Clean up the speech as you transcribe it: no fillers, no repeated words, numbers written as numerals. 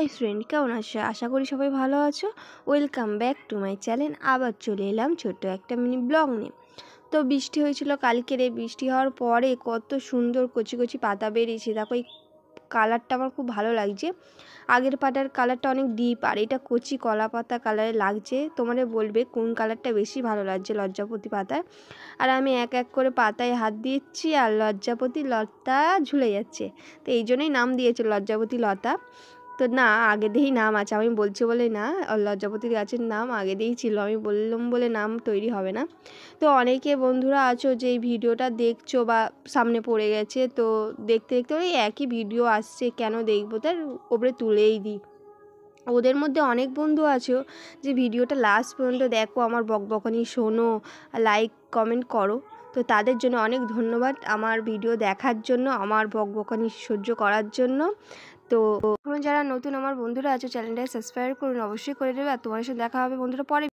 Hi friend, কেমন আছো? আশা করি সবাই ভালো আছো। Welcome back to my channel. আবার চলে এলাম ছোট্ট একটা মিনি ব্লগ নিয়ে। তো বৃষ্টি হয়েছিল কালকের, এই বৃষ্টি হওয়ার পরে কত সুন্দর কচি কচি পাতা বেরিয়েছে। দেখো এই কালারটা আমার খুব ভালো লাগছে। আগের পাতার কালারটা অনেক ডিপ, আর এটা কচি কলা পাতা কালারে লাগছে। তোমাদের বলবে কোন কালারটা বেশি ভালো লাগছে লজ্জাপতি পাতায়। আর আমি এক এক করে পাতায় হাত দিচ্ছি, আর লজ্জাপতি লতা ঝুলে যাচ্ছে। তো এই জন্যই নাম দিয়েছে লজ্জাপতি লতা। তো না, আগে দিয়েই নাম আছে, আমি বলছি বলে না, লজ্জাপতি গাছের নাম আগে দিয়েই ছিল, আমি বললাম বলে নাম তৈরি হবে না। তো অনেকে বন্ধুরা আছো যে এই ভিডিওটা দেখছো বা সামনে পড়ে গেছে, তো দেখতে দেখতে ওই একই ভিডিও আসছে, কেন দেখবো, তার ওপরে তুলেই দিই। ওদের মধ্যে অনেক বন্ধু আছো যে ভিডিওটা লাস্ট পর্যন্ত দেখো, আমার বকবকানি শোনো, লাইক কমেন্ট করো। তো তাদের জন্য অনেক ধন্যবাদ, আমার ভিডিও দেখার জন্য, আমার বকবকানি সহ্য করার জন্য। তো যারা নতুন আমার বন্ধুরা আছো, চ্যানেলটাকে সাবস্ক্রাইব করুন, অবশ্যই করে দেবে। আর তোমার সাথে দেখা হবে বন্ধুরা পরে।